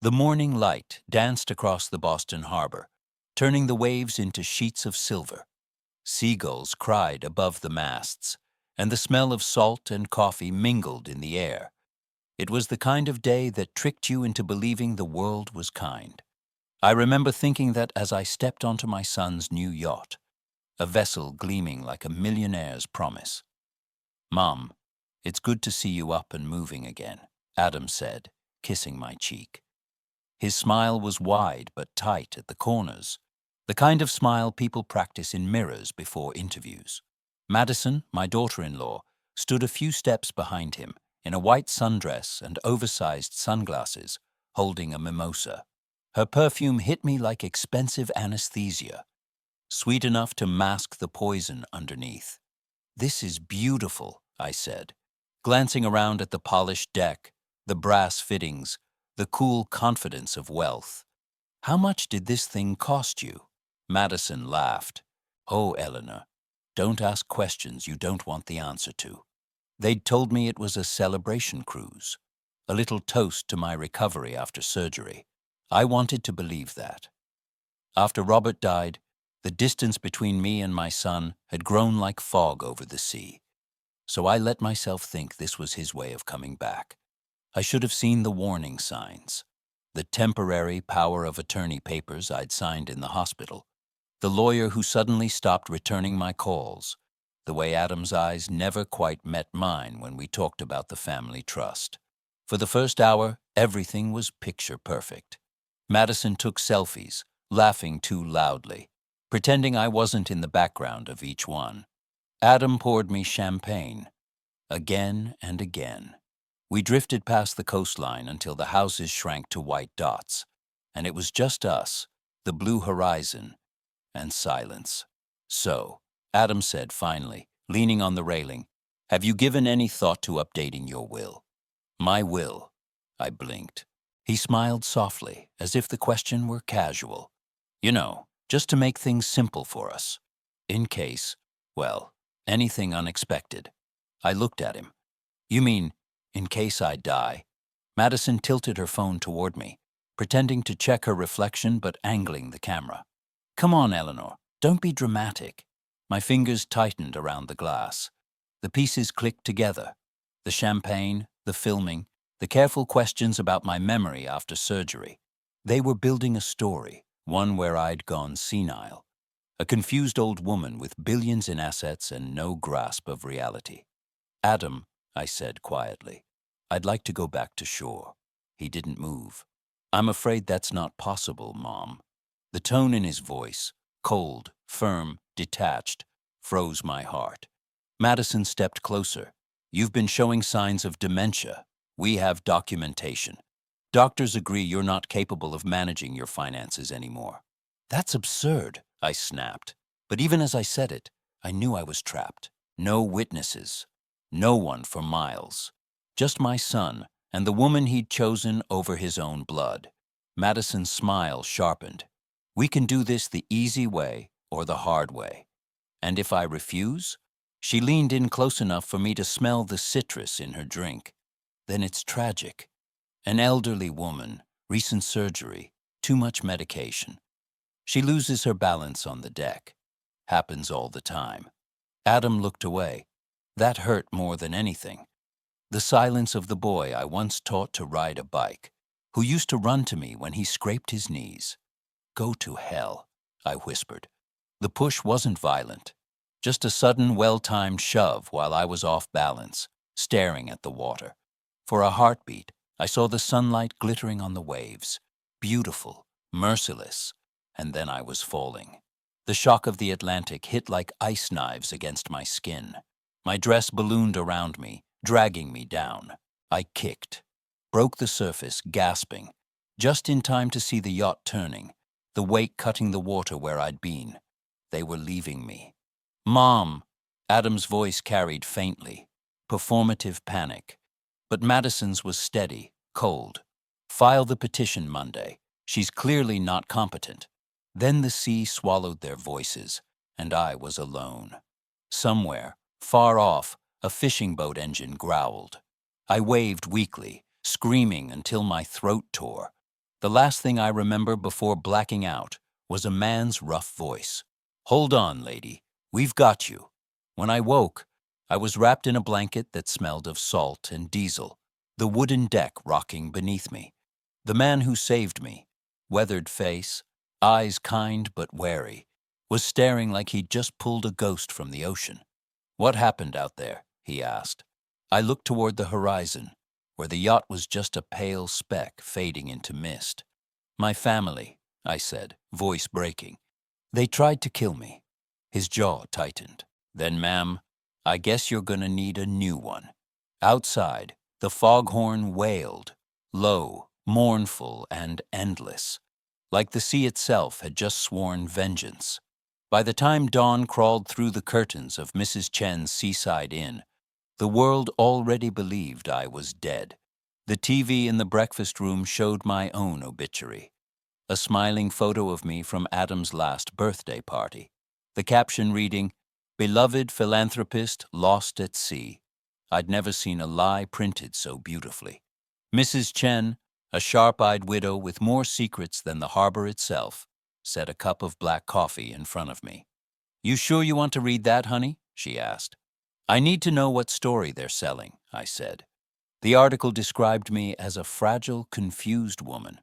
The morning light danced across the Boston harbor, turning the waves into sheets of silver. Seagulls cried above the masts, and the smell of salt and coffee mingled in the air. It was the kind of day that tricked you into believing the world was kind. I remember thinking that as I stepped onto my son's new yacht, a vessel gleaming like a millionaire's promise. "Mom, it's good to see you up and moving again," Adam said, kissing my cheek. His smile was wide but tight at the corners, the kind of smile people practice in mirrors before interviews. Madison, my daughter-in-law, stood a few steps behind him in a white sundress and oversized sunglasses, holding a mimosa. Her perfume hit me like expensive anesthesia, sweet enough to mask the poison underneath. "This is beautiful," I said, glancing around at the polished deck, the brass fittings, the cool confidence of wealth. "How much did this thing cost you?" Madison laughed. "Oh, Eleanor, don't ask questions you don't want the answer to." They'd told me it was a celebration cruise, a little toast to my recovery after surgery. I wanted to believe that. After Robert died, the distance between me and my son had grown like fog over the sea. So I let myself think this was his way of coming back. I should have seen the warning signs, the temporary power of attorney papers I'd signed in the hospital, the lawyer who suddenly stopped returning my calls, the way Adam's eyes never quite met mine when we talked about the family trust. For the first hour, everything was picture perfect. Madison took selfies, laughing too loudly, pretending I wasn't in the background of each one. Adam poured me champagne, again and again. We drifted past the coastline until the houses shrank to white dots, and it was just us, the blue horizon, and silence. "So," Adam said finally, leaning on the railing, "have you given any thought to updating your will?" "My will?" I blinked. He smiled softly, as if the question were casual. "You know, just to make things simple for us. In case, well, anything unexpected." I looked at him. "You mean, in case I die?" Madison tilted her phone toward me, pretending to check her reflection but angling the camera. "Come on, Eleanor, don't be dramatic." My fingers tightened around the glass. The pieces clicked together. The champagne, the filming, the careful questions about my memory after surgery. They were building a story, one where I'd gone senile. A confused old woman with billions in assets and no grasp of reality. "Adam," I said quietly, "I'd like to go back to shore." He didn't move. "I'm afraid that's not possible, Mom." The tone in his voice, cold, firm, detached, froze my heart. Madison stepped closer. "You've been showing signs of dementia. We have documentation. Doctors agree you're not capable of managing your finances anymore." "That's absurd," I snapped. But even as I said it, I knew I was trapped. No witnesses. No one for miles. Just my son and the woman he'd chosen over his own blood. Madison's smile sharpened. "We can do this the easy way or the hard way. And if I refuse?" She leaned in close enough for me to smell the citrus in her drink. "Then it's tragic. An elderly woman, recent surgery, too much medication. She loses her balance on the deck. Happens all the time." Adam looked away. That hurt more than anything. The silence of the boy I once taught to ride a bike, who used to run to me when he scraped his knees. "Go to hell," I whispered. The push wasn't violent. Just a sudden, well-timed shove while I was off balance, staring at the water. For a heartbeat, I saw the sunlight glittering on the waves. Beautiful, merciless, and then I was falling. The shock of the Atlantic hit like ice knives against my skin. My dress ballooned around me, dragging me down. I kicked, broke the surface, gasping, just in time to see the yacht turning, the wake cutting the water where I'd been. They were leaving me. "Mom!" Adam's voice carried faintly, performative panic. But Madison's was steady, cold. "File the petition Monday. She's clearly not competent." Then the sea swallowed their voices, and I was alone. Somewhere, far off, a fishing boat engine growled. I waved weakly, screaming until my throat tore. The last thing I remember before blacking out was a man's rough voice. "Hold on, lady. We've got you." When I woke, I was wrapped in a blanket that smelled of salt and diesel, the wooden deck rocking beneath me. The man who saved me, weathered face, eyes kind but wary, was staring like he'd just pulled a ghost from the ocean. "What happened out there?" he asked. I looked toward the horizon, where the yacht was just a pale speck fading into mist. "My family," I said, voice breaking. "They tried to kill me." His jaw tightened. "Then, ma'am, I guess you're gonna need a new one." Outside, the foghorn wailed, low, mournful, and endless, like the sea itself had just sworn vengeance. By the time dawn crawled through the curtains of Mrs. Chen's seaside inn, the world already believed I was dead. The TV in the breakfast room showed my own obituary, a smiling photo of me from Adam's last birthday party. The caption reading, "Beloved philanthropist lost at sea." I'd never seen a lie printed so beautifully. Mrs. Chen, a sharp-eyed widow with more secrets than the harbor itself, set a cup of black coffee in front of me. "You sure you want to read that, honey?" she asked. "I need to know what story they're selling," I said. The article described me as a fragile, confused woman,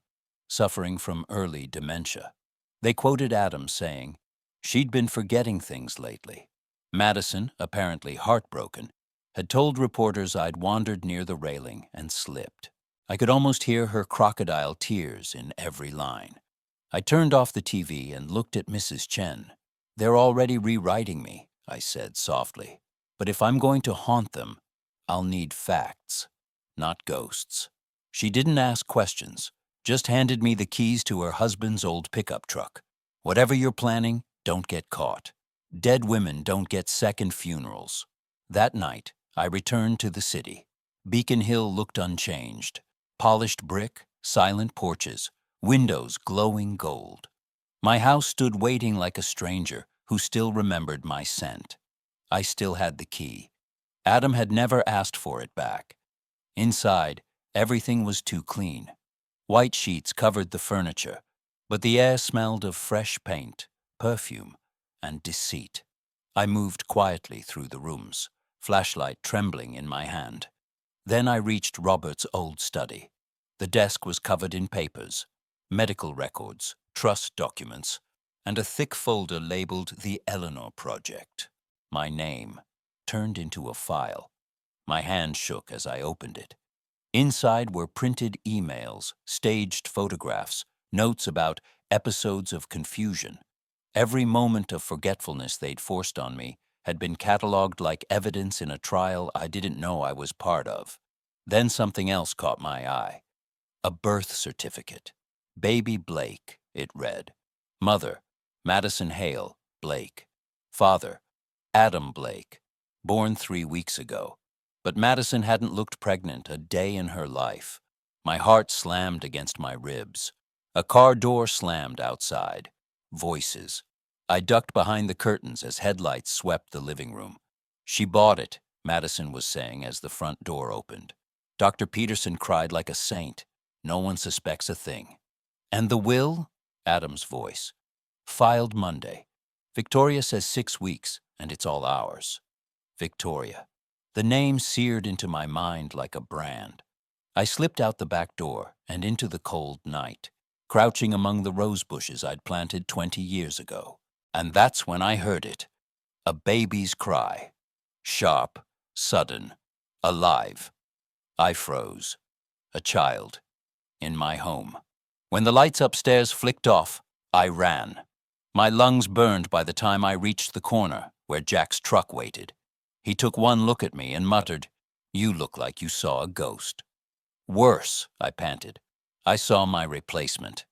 suffering from early dementia. They quoted Adam saying, she'd been forgetting things lately. Madison, apparently heartbroken, had told reporters I'd wandered near the railing and slipped. I could almost hear her crocodile tears in every line. I turned off the TV and looked at Mrs. Chen. "They're already rewriting me," I said softly. "But if I'm going to haunt them, I'll need facts, not ghosts." She didn't ask questions, just handed me the keys to her husband's old pickup truck. "Whatever you're planning, don't get caught. Dead women don't get second funerals." That night, I returned to the city. Beacon Hill looked unchanged. Polished brick, silent porches, windows glowing gold. My house stood waiting like a stranger who still remembered my scent. I still had the key. Adam had never asked for it back. Inside, everything was too clean. White sheets covered the furniture, but the air smelled of fresh paint, perfume, and deceit. I moved quietly through the rooms, flashlight trembling in my hand. Then I reached Robert's old study. The desk was covered in papers, medical records, trust documents, and a thick folder labeled The Eleanor Project. My name, turned into a file. My hand shook as I opened it. Inside were printed emails, staged photographs, notes about episodes of confusion. Every moment of forgetfulness they'd forced on me had been catalogued like evidence in a trial I didn't know I was part of. Then something else caught my eye. A birth certificate. "Baby Blake," it read. Mother, Madison Hale, Blake. Father, Adam Blake, born 3 weeks ago. But Madison hadn't looked pregnant a day in her life. My heart slammed against my ribs. A car door slammed outside. Voices. I ducked behind the curtains as headlights swept the living room. "She bought it," Madison was saying as the front door opened. "Dr. Peterson cried like a saint. No one suspects a thing." "And the will?" Adam's voice. "Filed Monday. Victoria says 6 weeks, and it's all ours." Victoria. The name seared into my mind like a brand. I slipped out the back door and into the cold night, crouching among the rose bushes I'd planted 20 years ago. And that's when I heard it. A baby's cry. Sharp, sudden, alive. I froze. A child. In my home. When the lights upstairs flicked off, I ran. My lungs burned by the time I reached the corner where Jack's truck waited. He took one look at me and muttered, "You look like you saw a ghost." "Worse," I panted. "I saw my replacement."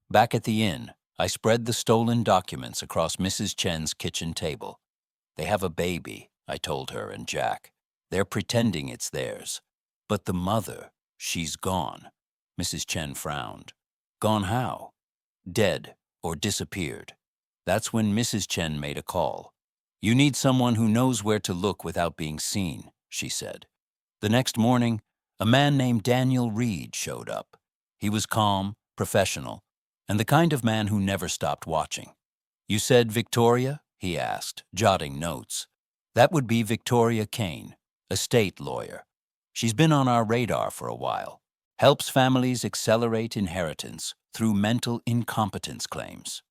Back at the inn, I spread the stolen documents across Mrs. Chen's kitchen table. "They have a baby," I told her and Jack. "They're pretending it's theirs. But the mother, she's gone." Mrs. Chen frowned. "Gone how?" "Dead or disappeared." That's when Mrs. Chen made a call. "You need someone who knows where to look without being seen," she said. The next morning, a man named Daniel Reed showed up. He was calm, professional, and the kind of man who never stopped watching. "You said Victoria?" he asked, jotting notes. "That would be Victoria Kane, estate lawyer. She's been on our radar for a while. Helps families accelerate inheritance through mental incompetence claims."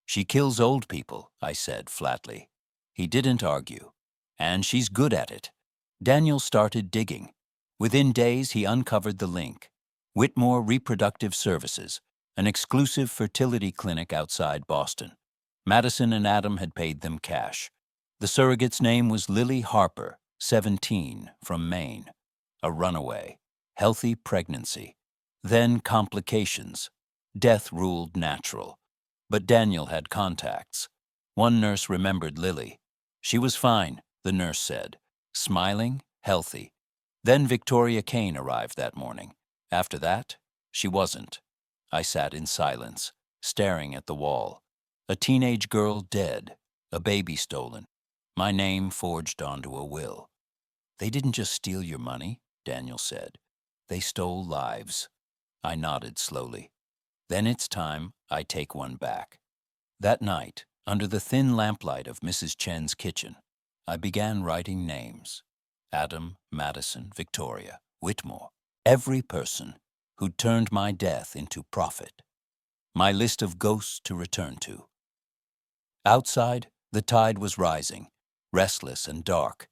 "She kills old people," I said flatly. He didn't argue. "And she's good at it." Daniel started digging. Within days, he uncovered the link. Whitmore Reproductive Services, an exclusive fertility clinic outside Boston. Madison and Adam had paid them cash. The surrogate's name was Lily Harper, 17, from Maine. A runaway. Healthy pregnancy. Then complications. Death ruled natural. But Daniel had contacts. One nurse remembered Lily. She was fine, the nurse said. Smiling, healthy. Then Victoria Kane arrived that morning. After that, she wasn't. I sat in silence, staring at the wall. A teenage girl dead, a baby stolen, my name forged onto a will. "They didn't just steal your money," Daniel said. "They stole lives." I nodded slowly. "Then it's time I take one back." That night, under the thin lamplight of Mrs. Chen's kitchen, I began writing names. Adam, Madison, Victoria, Whitmore, every person who'd turned my death into profit. My list of ghosts to return to. Outside, the tide was rising, restless and dark.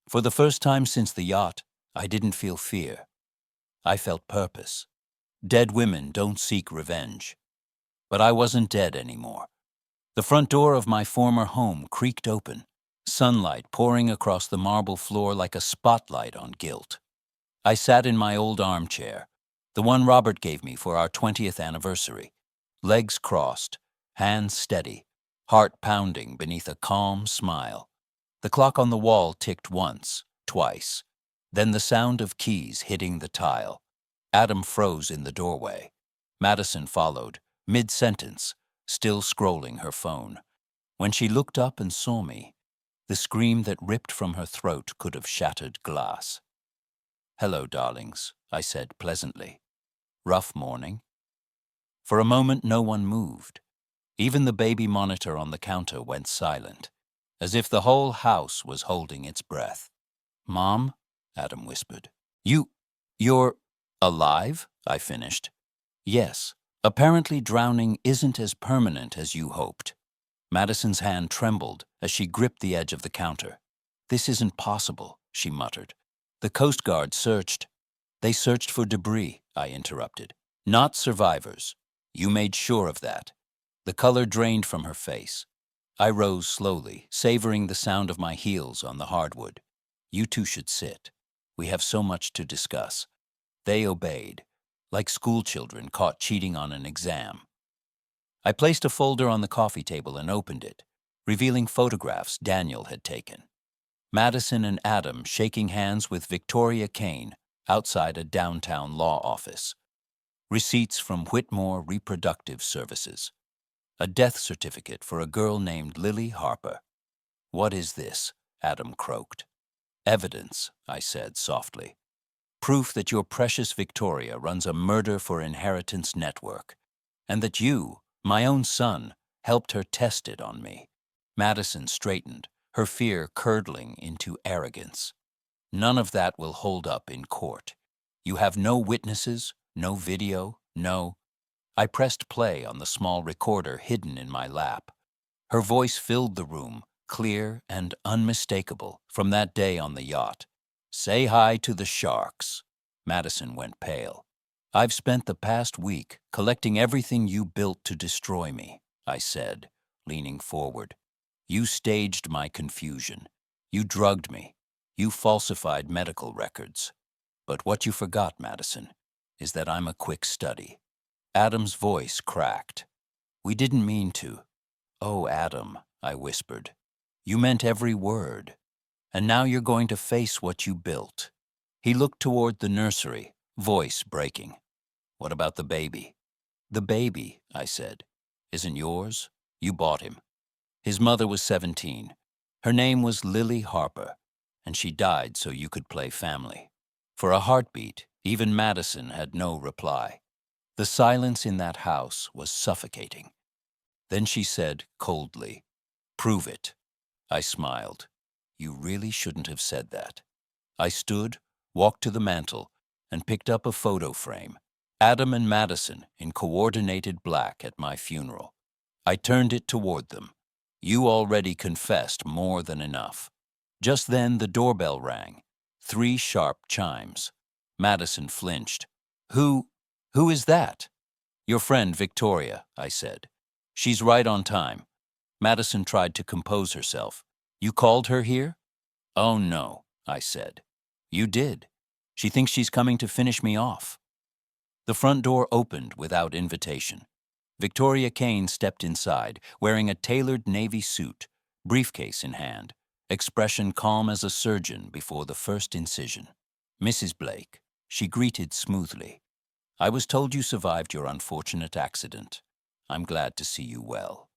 For the first time since the yacht, I didn't feel fear. I felt purpose. Dead women don't seek revenge. But I wasn't dead anymore. The front door of my former home creaked open, sunlight pouring across the marble floor like a spotlight on guilt. I sat in my old armchair, the one Robert gave me for our 20th anniversary, legs crossed, hands steady, heart pounding beneath a calm smile. The clock on the wall ticked once, twice, then the sound of keys hitting the tile. Adam froze in the doorway. Madison followed, mid-sentence, still scrolling her phone. When she looked up and saw me, the scream that ripped from her throat could have shattered glass. "Hello, darlings," I said pleasantly. "Rough morning?" For a moment, no one moved. Even the baby monitor on the counter went silent, as if the whole house was holding its breath. "Mom," Adam whispered. You're alive?" I finished. "Yes. Apparently drowning isn't as permanent as you hoped." Madison's hand trembled as she gripped the edge of the counter. "This isn't possible," she muttered. "The Coast Guard searched." "They searched for debris," I interrupted. "Not survivors. You made sure of that." The color drained from her face. I rose slowly, savoring the sound of my heels on the hardwood. "You two should sit. We have so much to discuss." They obeyed, like schoolchildren caught cheating on an exam. I placed a folder on the coffee table and opened it, revealing photographs Daniel had taken. Madison and Adam shaking hands with Victoria Kane outside a downtown law office. Receipts from Whitmore Reproductive Services. A death certificate for a girl named Lily Harper. "What is this?" Adam croaked. "Evidence," I said softly. "Proof that your precious Victoria runs a murder for inheritance network, and that you, my own son, helped her test it on me." Madison straightened, her fear curdling into arrogance. "None of that will hold up in court. You have no witnesses, no video, no—" I pressed play on the small recorder hidden in my lap. Her voice filled the room, clear and unmistakable, from that day on the yacht. "Say hi to the sharks." Madison went pale. "I've spent the past week collecting everything you built to destroy me," I said, leaning forward. "You staged my confusion. You drugged me. You falsified medical records. But what you forgot, Madison, is that I'm a quick study." Adam's voice cracked. "We didn't mean to." "Oh, Adam," I whispered. "You meant every word. And now you're going to face what you built." He looked toward the nursery, voice breaking. "What about the baby?" "The baby," I said, "isn't yours. You bought him. His mother was 17. Her name was Lily Harper, and she died so you could play family." For a heartbeat, even Madison had no reply. The silence in that house was suffocating. Then she said coldly, "Prove it." I smiled. "You really shouldn't have said that." I stood, walked to the mantel, and picked up a photo frame. Adam and Madison in coordinated black at my funeral. I turned it toward them. "You already confessed more than enough." Just then the doorbell rang. 3 sharp chimes. Madison flinched. Who is that?" "Your friend Victoria," I said. "She's right on time." Madison tried to compose herself. "You called her here?" "Oh, no," I said. "You did. She thinks she's coming to finish me off." The front door opened without invitation. Victoria Kane stepped inside, wearing a tailored navy suit, briefcase in hand, expression calm as a surgeon before the first incision. "Mrs. Blake," she greeted smoothly. "I was told you survived your unfortunate accident. I'm glad to see you well."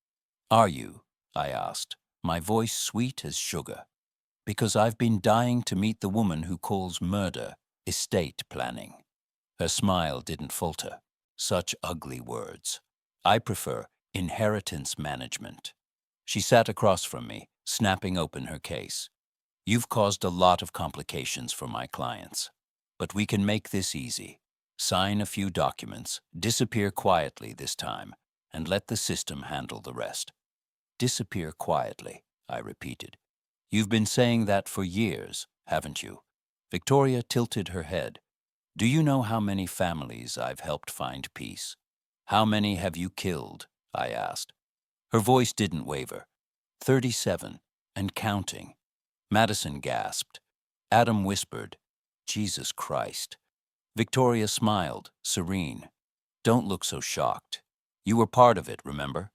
"Are you?" I asked, my voice sweet as sugar. "Because I've been dying to meet the woman who calls murder estate planning." Her smile didn't falter. "Such ugly words. I prefer inheritance management." She sat across from me, snapping open her case. "You've caused a lot of complications for my clients. But we can make this easy. Sign a few documents, disappear quietly this time, and let the system handle the rest." "Disappear quietly," I repeated. "You've been saying that for years, haven't you?" Victoria tilted her head. "Do you know how many families I've helped find peace?" "How many have you killed?" I asked. Her voice didn't waver. 37, and counting." Madison gasped. Adam whispered, "Jesus Christ." Victoria smiled, serene. "Don't look so shocked. You were part of it, remember?"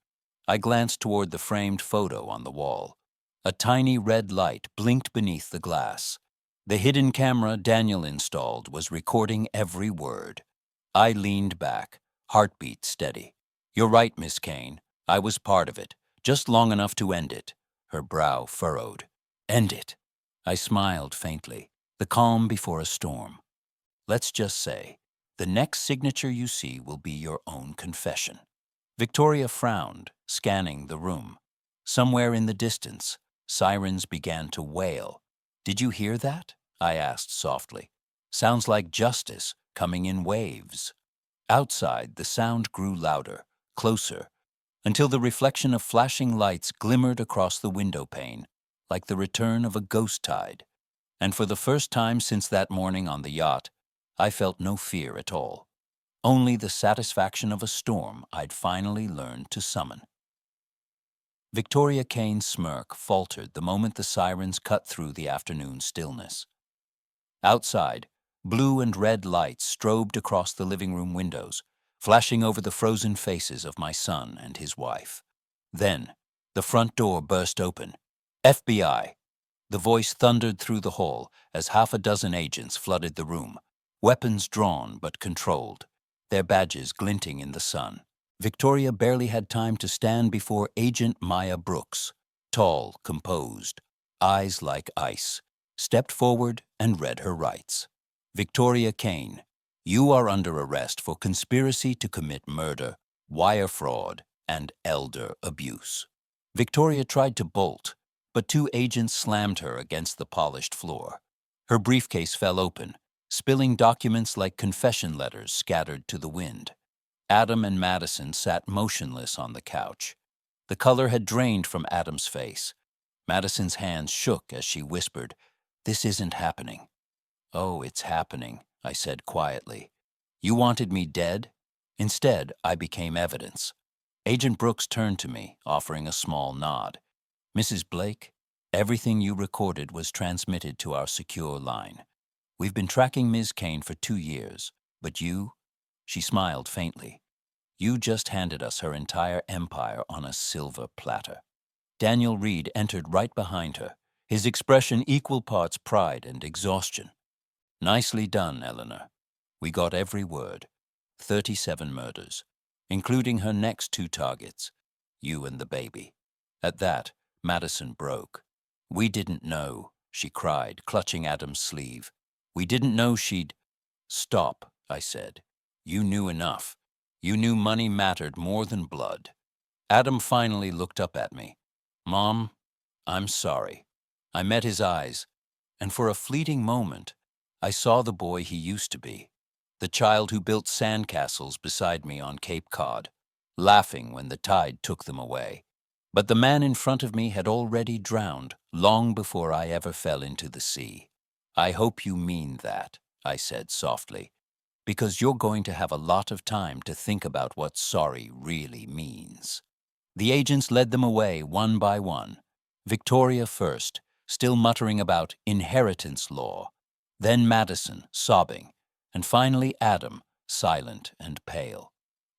I glanced toward the framed photo on the wall. A tiny red light blinked beneath the glass. The hidden camera Daniel installed was recording every word. I leaned back, heartbeat steady. "You're right, Miss Kane. I was part of it, just long enough to end it." Her brow furrowed. "End it?" I smiled faintly, the calm before a storm. "Let's just say, the next signature you see will be your own confession." Victoria frowned, scanning the room. Somewhere in the distance, sirens began to wail. "Did you hear that?" I asked softly. "Sounds like justice coming in waves." Outside, the sound grew louder, closer, until the reflection of flashing lights glimmered across the window pane, like the return of a ghost tide. And for the first time since that morning on the yacht, I felt no fear at all. Only the satisfaction of a storm I'd finally learned to summon. Victoria Kane's smirk faltered the moment the sirens cut through the afternoon stillness. Outside, blue and red lights strobed across the living room windows, flashing over the frozen faces of my son and his wife. Then, the front door burst open. "FBI!" The voice thundered through the hall as half a dozen agents flooded the room, weapons drawn but controlled, their badges glinting in the sun. Victoria barely had time to stand before Agent Maya Brooks, tall, composed, eyes like ice, stepped forward and read her rights. "Victoria Kane, you are under arrest for conspiracy to commit murder, wire fraud, and elder abuse." Victoria tried to bolt, but 2 agents slammed her against the polished floor. Her briefcase fell open, spilling documents like confession letters scattered to the wind. Adam and Madison sat motionless on the couch. The color had drained from Adam's face. Madison's hands shook as she whispered, "This isn't happening." "Oh, it's happening," I said quietly. "You wanted me dead? Instead, I became evidence." Agent Brooks turned to me, offering a small nod. "Mrs. Blake, everything you recorded was transmitted to our secure line. We've been tracking Ms. Kane for 2 years, but you," she smiled faintly, "you just handed us her entire empire on a silver platter." Daniel Reed entered right behind her, his expression equal parts pride and exhaustion. "Nicely done, Eleanor. We got every word. 37 murders, including her next 2 targets, you and the baby." At that, Madison broke. "We didn't know," she cried, clutching Adam's sleeve. "We didn't know she'd—" "Stop," I said. "You knew enough. You knew money mattered more than blood. Adam finally looked up at me. Mom, I'm sorry. I met his eyes, and for a fleeting moment, I saw the boy he used to be, the child who built sandcastles beside me on Cape Cod, laughing when the tide took them away. But the man in front of me had already drowned long before I ever fell into the sea. I hope you mean that, I said softly, because you're going to have a lot of time to think about what sorry really means. The agents led them away one by one. Victoria first, still muttering about inheritance law, then Madison, sobbing, and finally Adam, silent and pale.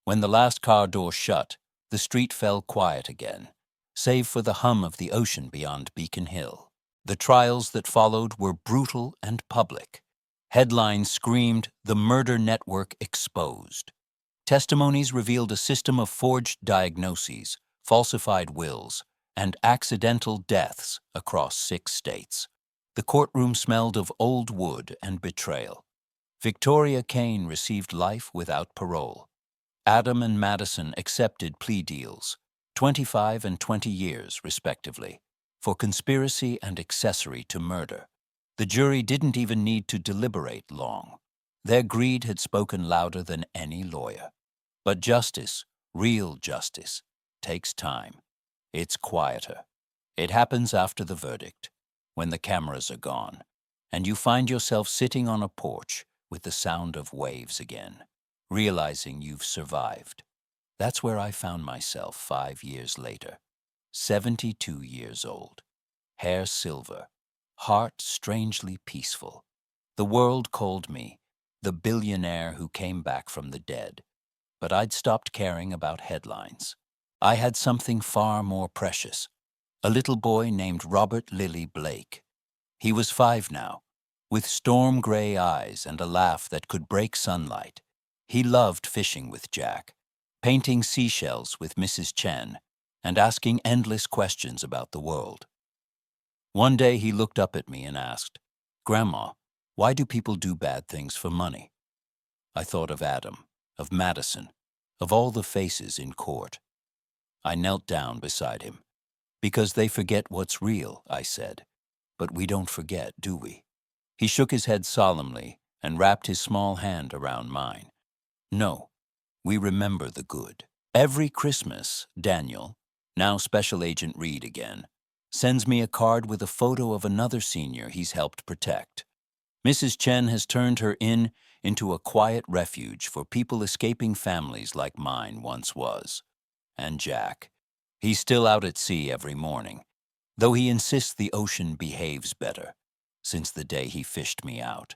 When the last car door shut, the street fell quiet again, save for the hum of the ocean beyond Beacon Hill. The trials that followed were brutal and public. Headlines screamed, "The Murder Network Exposed." Testimonies revealed a system of forged diagnoses, falsified wills, and accidental deaths across 6 states. The courtroom smelled of old wood and betrayal. Victoria Kane received life without parole. Adam and Madison accepted plea deals, 25 and 20 years, respectively, for conspiracy and accessory to murder. The jury didn't even need to deliberate long. Their greed had spoken louder than any lawyer. But justice, real justice, takes time. It's quieter. It happens after the verdict, when the cameras are gone, and you find yourself sitting on a porch with the sound of waves again, realizing you've survived. That's where I found myself 5 years later, 72 years old, hair silver, heart strangely peaceful. The world called me the billionaire who came back from the dead, but I'd stopped caring about headlines. I had something far more precious, a little boy named Robert Lilly Blake. He was 5 now, with storm gray eyes and a laugh that could break sunlight. He loved fishing with Jack, painting seashells with Mrs. Chen, and asking endless questions about the world. One day he looked up at me and asked, "Grandma, why do people do bad things for money?" I thought of Adam, of Madison, of all the faces in court. I knelt down beside him. "Because they forget what's real," I said. "But we don't forget, do we?" He shook his head solemnly and wrapped his small hand around mine. "No, we remember the good. Every Christmas, Daniel, now Special Agent Reed again, sends me a card with a photo of another senior he's helped protect. Mrs. Chen has turned her inn into a quiet refuge for people escaping families like mine once was. And Jack, he's still out at sea every morning, though he insists the ocean behaves better, since the day he fished me out.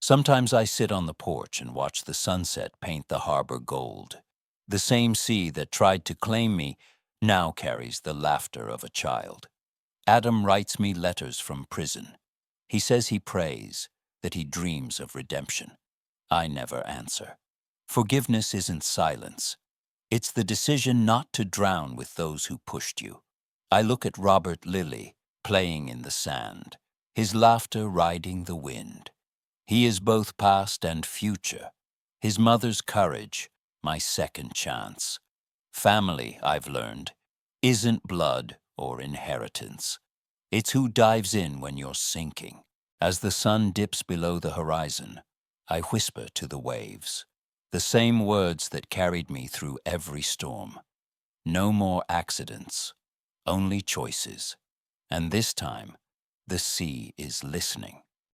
Sometimes I sit on the porch and watch the sunset paint the harbor gold. The same sea that tried to claim me now carries the laughter of a child. Adam writes me letters from prison. He says he prays, that he dreams of redemption. I never answer. Forgiveness isn't silence. It's the decision not to drown with those who pushed you. I look at Robert Lilly, playing in the sand, his laughter riding the wind. He is both past and future. His mother's courage, my second chance. Family, I've learned, isn't blood or inheritance. It's who dives in when you're sinking. As the sun dips below the horizon, I whisper to the waves, the same words that carried me through every storm. No more accidents, only choices. And this time, the sea is listening.